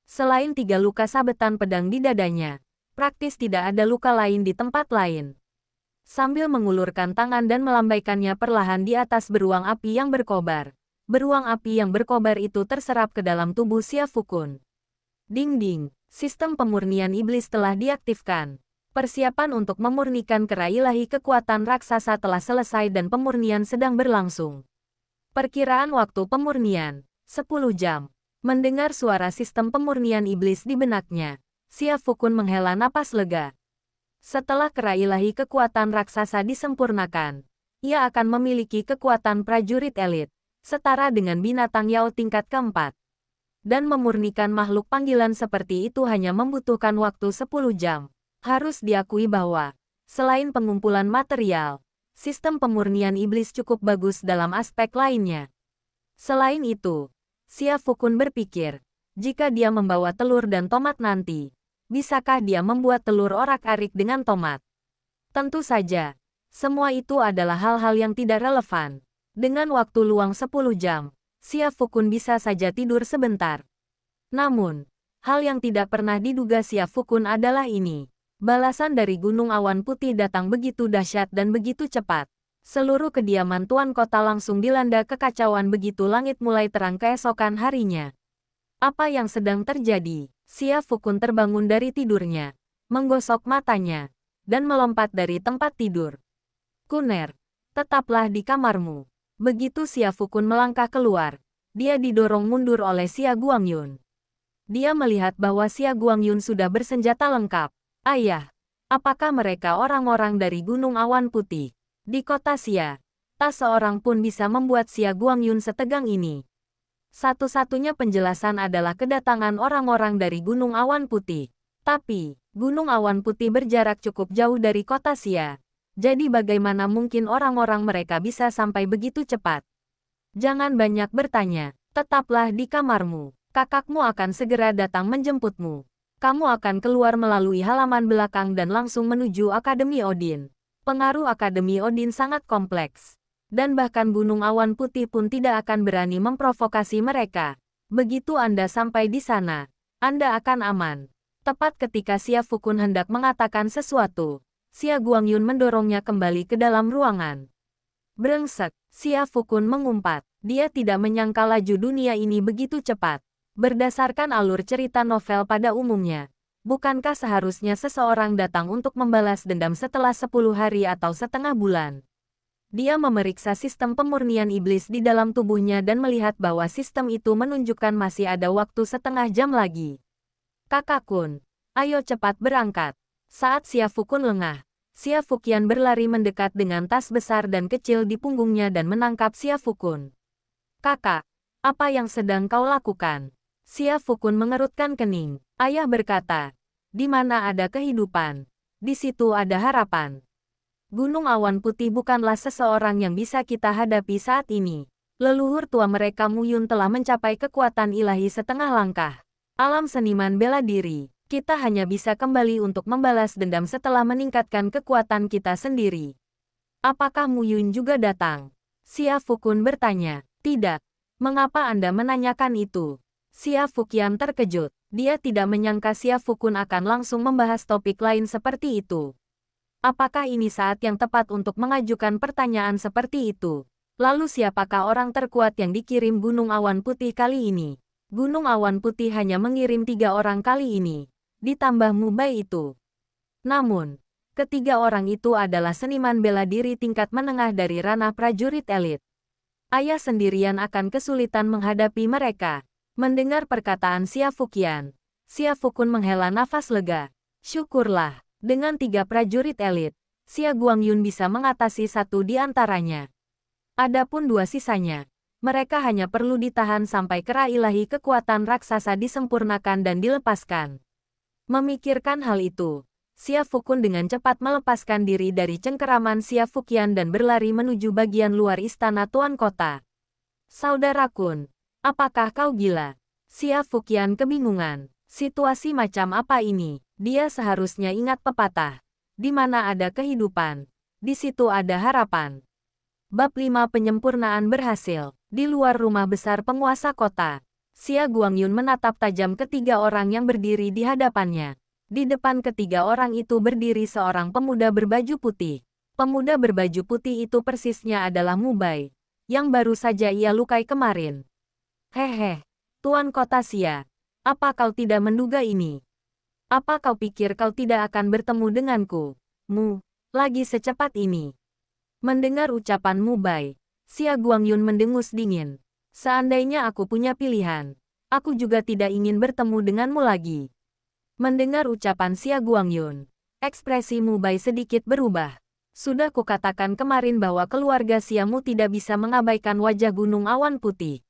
Selain 3 luka sabetan pedang di dadanya, praktis tidak ada luka lain di tempat lain. Sambil mengulurkan tangan dan melambaikannya perlahan di atas beruang api yang berkobar, beruang api yang berkobar itu terserap ke dalam tubuh Xia Fukun. Ding-ding, sistem pemurnian iblis telah diaktifkan. Persiapan untuk memurnikan kera ilahi kekuatan raksasa telah selesai dan pemurnian sedang berlangsung. Perkiraan waktu pemurnian, 10 jam. Mendengar suara sistem pemurnian iblis di benaknya, Xia Fukun menghela napas lega. Setelah kera ilahi kekuatan raksasa disempurnakan, ia akan memiliki kekuatan prajurit elit, setara dengan binatang Yao tingkat keempat. Dan memurnikan makhluk panggilan seperti itu hanya membutuhkan waktu 10 jam. Harus diakui bahwa, selain pengumpulan material, sistem pemurnian iblis cukup bagus dalam aspek lainnya. Selain itu, Xia Fukun berpikir, jika dia membawa telur dan tomat nanti, bisakah dia membuat telur orak-arik dengan tomat? Tentu saja, semua itu adalah hal-hal yang tidak relevan. Dengan waktu luang 10 jam, Xia Fukun bisa saja tidur sebentar. Namun, hal yang tidak pernah diduga Xia Fukun adalah ini. Balasan dari Gunung Awan Putih datang begitu dahsyat dan begitu cepat. Seluruh kediaman Tuan Kota langsung dilanda kekacauan begitu langit mulai terang keesokan harinya. Apa yang sedang terjadi? Xia Fukun terbangun dari tidurnya, menggosok matanya, dan melompat dari tempat tidur. Kuner, tetaplah di kamarmu. Begitu Xia Fukun melangkah keluar, dia didorong mundur oleh Xia Guangyun. Dia melihat bahwa Xia Guangyun sudah bersenjata lengkap. Ayah, apakah mereka orang-orang dari Gunung Awan Putih? Di kota Xia, tak seorang pun bisa membuat Xia Guangyun setegang ini. Satu-satunya penjelasan adalah kedatangan orang-orang dari Gunung Awan Putih. Tapi, Gunung Awan Putih berjarak cukup jauh dari kota Xia. Jadi bagaimana mungkin orang-orang mereka bisa sampai begitu cepat? Jangan banyak bertanya, tetaplah di kamarmu. Kakakmu akan segera datang menjemputmu. Kamu akan keluar melalui halaman belakang dan langsung menuju Akademi Odin. Pengaruh Akademi Odin sangat kompleks. Dan bahkan Gunung Awan Putih pun tidak akan berani memprovokasi mereka. Begitu Anda sampai di sana, Anda akan aman. Tepat ketika Xia Fukun hendak mengatakan sesuatu, Xia Guangyun mendorongnya kembali ke dalam ruangan. Brengsek, Xia Fukun mengumpat. Dia tidak menyangka laju dunia ini begitu cepat. Berdasarkan alur cerita novel pada umumnya, bukankah seharusnya seseorang datang untuk membalas dendam setelah 10 hari atau setengah bulan? Dia memeriksa sistem pemurnian iblis di dalam tubuhnya dan melihat bahwa sistem itu menunjukkan masih ada waktu setengah jam lagi. Kakak Kun, ayo cepat berangkat. Saat Xia Fukun lengah, Xia Fuqian berlari mendekat dengan tas besar dan kecil di punggungnya dan menangkap Xia Fukun. Kakak, apa yang sedang kau lakukan? Xia Fukun mengerutkan kening. Ayah berkata, di mana ada kehidupan, di situ ada harapan. Gunung Awan Putih bukanlah seseorang yang bisa kita hadapi saat ini. Leluhur tua mereka Mu Yun telah mencapai kekuatan ilahi setengah langkah. Alam seniman bela diri, kita hanya bisa kembali untuk membalas dendam setelah meningkatkan kekuatan kita sendiri. Apakah Mu Yun juga datang? Xia Fukun bertanya. Tidak. Mengapa Anda menanyakan itu? Xia Fuqian terkejut. Dia tidak menyangka Xia Fukun akan langsung membahas topik lain seperti itu. Apakah ini saat yang tepat untuk mengajukan pertanyaan seperti itu? Lalu siapakah orang terkuat yang dikirim Gunung Awan Putih kali ini? Gunung Awan Putih hanya mengirim 3 orang kali ini, ditambah Mubai itu. Namun, ketiga orang itu adalah seniman bela diri tingkat menengah dari ranah prajurit elit. Ayah sendirian akan kesulitan menghadapi mereka. Mendengar perkataan Xia Fuqian, Xia Fukun menghela nafas lega. Syukurlah, dengan 3 prajurit elit, Xia Guangyun bisa mengatasi satu di antaranya. Adapun 2 sisanya, mereka hanya perlu ditahan sampai kera ilahi kekuatan raksasa disempurnakan dan dilepaskan. Memikirkan hal itu, Xia Fukun dengan cepat melepaskan diri dari cengkeraman Xia Fuqian dan berlari menuju bagian luar istana Tuan Kota. Saudara Kun, apakah kau gila? Xia Fuqian kebingungan. Situasi macam apa ini? Dia seharusnya ingat pepatah. Di mana ada kehidupan, di situ ada harapan. Bab 5 Penyempurnaan berhasil. Di luar rumah besar penguasa kota, Xia Guangyun menatap tajam ketiga orang yang berdiri di hadapannya. Di depan ketiga orang itu berdiri seorang pemuda berbaju putih. Pemuda berbaju putih itu persisnya adalah Mubai, yang baru saja ia lukai kemarin. Hehe, Tuan Kota Xia, apa kau tidak menduga ini? Apa kau pikir kau tidak akan bertemu denganku, Mu, lagi secepat ini? Mendengar ucapan Mubai, Xia Guangyun mendengus dingin. Seandainya aku punya pilihan, aku juga tidak ingin bertemu denganmu lagi. Mendengar ucapan Xia Guangyun, ekspresi Mubai sedikit berubah. Sudah kukatakan kemarin bahwa keluarga Xiamu tidak bisa mengabaikan wajah Gunung Awan Putih.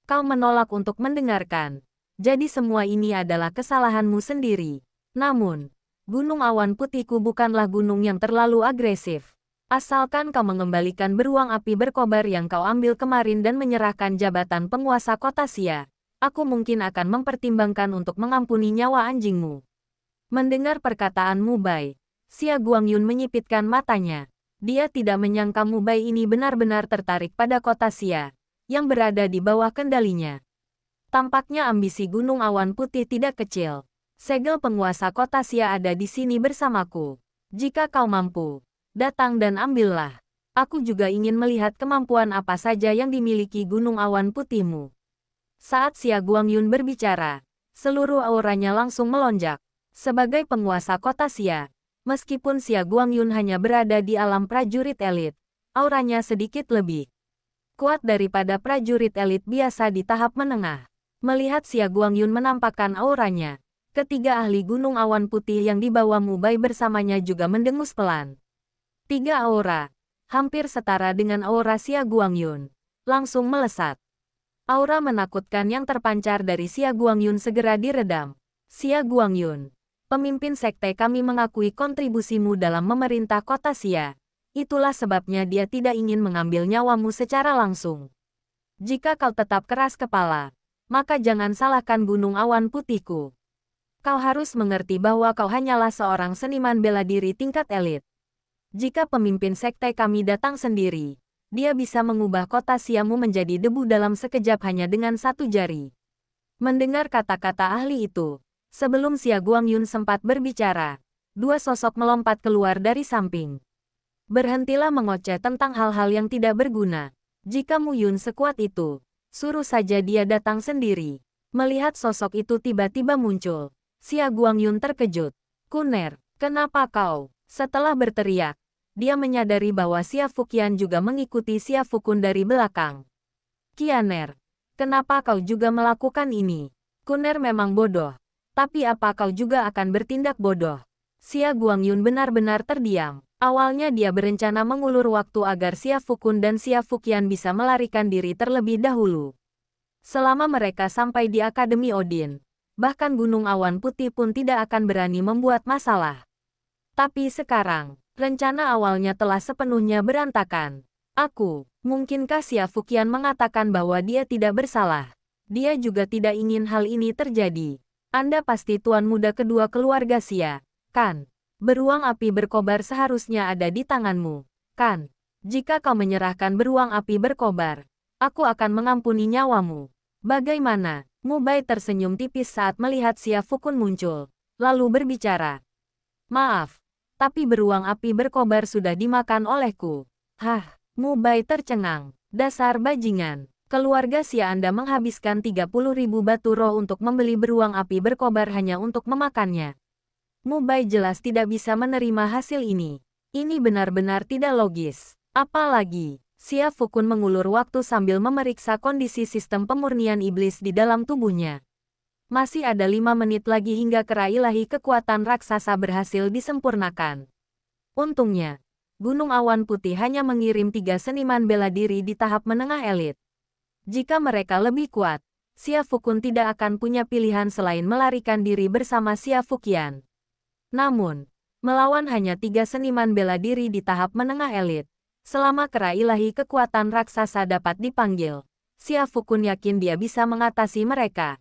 Kau menolak untuk mendengarkan. Jadi semua ini adalah kesalahanmu sendiri. Namun, Gunung Awan Putihku bukanlah gunung yang terlalu agresif. Asalkan kau mengembalikan beruang api berkobar yang kau ambil kemarin dan menyerahkan jabatan penguasa kota Xia, aku mungkin akan mempertimbangkan untuk mengampuni nyawa anjingmu. Mendengar perkataan Mubai, Xia Guangyun menyipitkan matanya. Dia tidak menyangka Mubai ini benar-benar tertarik pada kota Xia, yang berada di bawah kendalinya. Tampaknya ambisi Gunung Awan Putih tidak kecil. Segel penguasa kota Xia ada di sini bersamaku. Jika kau mampu, datang dan ambillah. Aku juga ingin melihat kemampuan apa saja yang dimiliki Gunung Awan Putihmu. Saat Xia Guangyun berbicara, seluruh auranya langsung melonjak. Sebagai penguasa kota Xia, meskipun Xia Guangyun hanya berada di alam prajurit elit, auranya sedikit lebih kuat daripada prajurit elit biasa di tahap menengah. Melihat Xia Guangyun menampakkan auranya, ketiga ahli Gunung Awan Putih yang dibawa Mubai bersamanya juga mendengus pelan. 3 aura, hampir setara dengan aura Xia Guangyun, langsung melesat. Aura menakutkan yang terpancar dari Xia Guangyun segera diredam. Xia Guangyun, pemimpin sekte kami mengakui kontribusimu dalam memerintah kota Xia. Itulah sebabnya dia tidak ingin mengambil nyawamu secara langsung. Jika kau tetap keras kepala, maka jangan salahkan Gunung Awan Putihku. Kau harus mengerti bahwa kau hanyalah seorang seniman bela diri tingkat elit. Jika pemimpin sekte kami datang sendiri, dia bisa mengubah kota Xiamu menjadi debu dalam sekejap hanya dengan 1 jari. Mendengar kata-kata ahli itu, sebelum Xia Guangyun sempat berbicara, 2 sosok melompat keluar dari samping. Berhentilah mengoceh tentang hal-hal yang tidak berguna. Jika Mu Yun sekuat itu, suruh saja dia datang sendiri. Melihat sosok itu tiba-tiba muncul, Xia Guangyun terkejut. Kuner, kenapa kau? Setelah berteriak, dia menyadari bahwa Xia Fuqian juga mengikuti Xia Fukun dari belakang. Kianer, kenapa kau juga melakukan ini? Kuner memang bodoh, tapi apa kau juga akan bertindak bodoh? Xia Guangyun benar-benar terdiam. Awalnya dia berencana mengulur waktu agar Xia Fukun dan Xia Fuqian bisa melarikan diri terlebih dahulu. Selama mereka sampai di Akademi Odin, bahkan Gunung Awan Putih pun tidak akan berani membuat masalah. Tapi sekarang, rencana awalnya telah sepenuhnya berantakan. Aku, Mungkinkah Xia Fuqian mengatakan bahwa dia tidak bersalah? Dia juga tidak ingin hal ini terjadi. Anda pasti tuan muda kedua keluarga Xia, kan? Beruang api berkobar seharusnya ada di tanganmu, kan? Jika kau menyerahkan beruang api berkobar, aku akan mengampuni nyawamu. Bagaimana? Mubai tersenyum tipis saat melihat Xia Fukun muncul, lalu berbicara. Maaf, tapi beruang api berkobar sudah dimakan olehku. Hah, Mubai tercengang. Dasar bajingan. Keluarga Xia Anda menghabiskan 30.000 batu roh untuk membeli beruang api berkobar hanya untuk memakannya. Mubai jelas tidak bisa menerima hasil ini. Ini benar-benar tidak logis. Apalagi, Xia Fukun mengulur waktu sambil memeriksa kondisi sistem pemurnian iblis di dalam tubuhnya. Masih ada 5 menit lagi hingga kera ilahi kekuatan raksasa berhasil disempurnakan. Untungnya, Gunung Awan Putih hanya mengirim 3 seniman bela diri di tahap menengah elit. Jika mereka lebih kuat, Xia Fukun tidak akan punya pilihan selain melarikan diri bersama Xia Fuqian. Namun, melawan hanya 3 seniman bela diri di tahap menengah elit, selama kera ilahi kekuatan raksasa dapat dipanggil, Xia Fukun yakin dia bisa mengatasi mereka.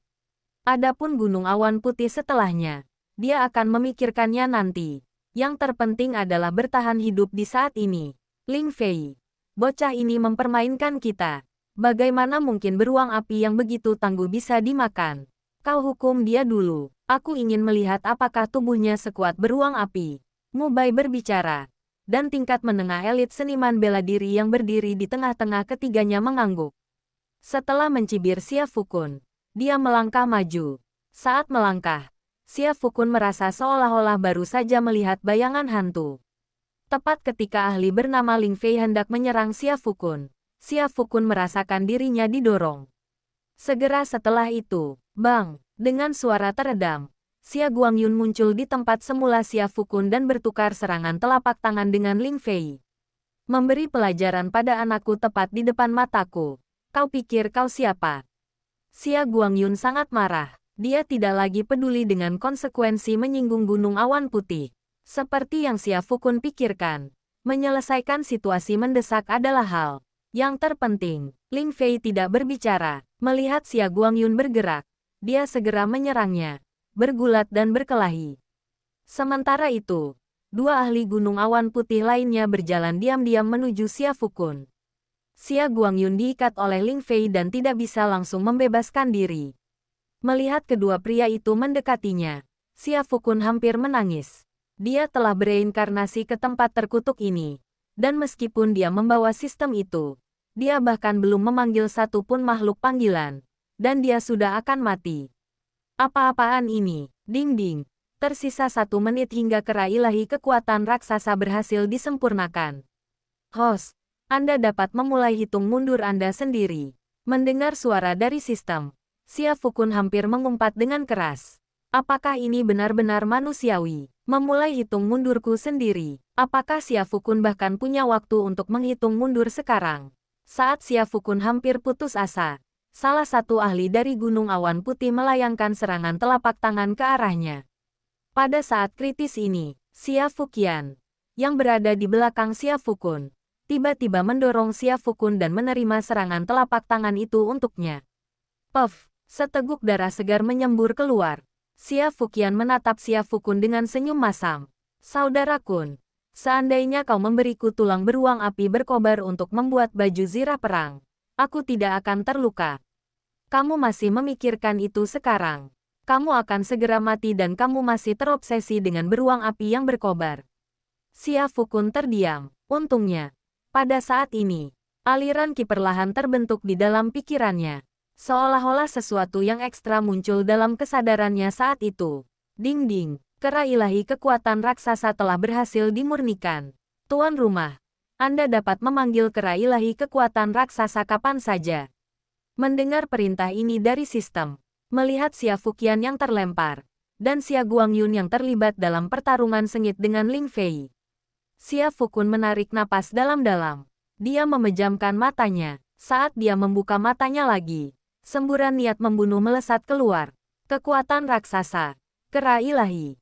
Adapun Gunung Awan Putih setelahnya, dia akan memikirkannya nanti. Yang terpenting adalah bertahan hidup di saat ini. Ling Fei, bocah ini mempermainkan kita. Bagaimana mungkin beruang api yang begitu tangguh bisa dimakan? Kau hukum dia dulu. Aku ingin melihat apakah tubuhnya sekuat beruang api. Mubai berbicara. Dan tingkat menengah elit seniman bela diri yang berdiri di tengah-tengah ketiganya mengangguk. Setelah mencibir Xia Fukun, dia melangkah maju. Saat melangkah, Xia Fukun merasa seolah-olah baru saja melihat bayangan hantu. Tepat ketika ahli bernama Ling Fei hendak menyerang Xia Fukun, Xia Fukun merasakan dirinya didorong. Segera setelah itu, bang, dengan suara teredam, Xia Guangyun muncul di tempat semula Xia Fukun dan bertukar serangan telapak tangan dengan Ling Fei. Memberi pelajaran pada anakku tepat di depan mataku. Kau pikir kau siapa? Xia Guangyun sangat marah. Dia tidak lagi peduli dengan konsekuensi menyinggung Gunung Awan Putih. Seperti yang Xia Fukun pikirkan, menyelesaikan situasi mendesak adalah hal yang terpenting. Ling Fei tidak berbicara. Melihat Xia Guangyun bergerak, dia segera menyerangnya, bergulat dan berkelahi. Sementara itu, 2 ahli Gunung Awan Putih lainnya berjalan diam-diam menuju Xia Fukun. Xia Guangyun diikat oleh Ling Fei dan tidak bisa langsung membebaskan diri. Melihat kedua pria itu mendekatinya, Xia Fukun hampir menangis. Dia telah bereinkarnasi ke tempat terkutuk ini. Dan meskipun dia membawa sistem itu, dia bahkan belum memanggil satu pun makhluk panggilan. Dan dia sudah akan mati. Apa-apaan ini? Ding-ding. Tersisa 1 menit hingga kera ilahi kekuatan raksasa berhasil disempurnakan. Host, Anda dapat memulai hitung mundur Anda sendiri. Mendengar suara dari sistem, Xia Fukun hampir mengumpat dengan keras. Apakah ini benar-benar manusiawi? Memulai hitung mundurku sendiri. Apakah Xia Fukun bahkan punya waktu untuk menghitung mundur sekarang? Saat Xia Fukun hampir putus asa, salah satu ahli dari Gunung Awan Putih melayangkan serangan telapak tangan ke arahnya. Pada saat kritis ini, Xia Fuqian, yang berada di belakang Xia Fukun, tiba-tiba mendorong Xia Fukun dan menerima serangan telapak tangan itu untuknya. Puff, seteguk darah segar menyembur keluar. Xia Fuqian menatap Xia Fukun dengan senyum masam. Saudara Kun, seandainya kau memberiku tulang beruang api berkobar untuk membuat baju zirah perang, aku tidak akan terluka. Kamu masih memikirkan itu sekarang. Kamu akan segera mati dan kamu masih terobsesi dengan beruang api yang berkobar. Xia Fukun terdiam. Untungnya, pada saat ini, aliran ki perlahan terbentuk di dalam pikirannya. Seolah-olah sesuatu yang ekstra muncul dalam kesadarannya saat itu. Ding-ding. Kera ilahi kekuatan raksasa telah berhasil dimurnikan. Tuan rumah, Anda dapat memanggil kera ilahi kekuatan raksasa kapan saja. Mendengar perintah ini dari sistem, melihat Xia Fuqian yang terlempar, dan Xia Guangyun yang terlibat dalam pertarungan sengit dengan Ling Fei. Xia Fukun menarik napas dalam-dalam. Dia memejamkan matanya. Saat dia membuka matanya lagi, semburan niat membunuh melesat keluar. Kekuatan raksasa, kera ilahi.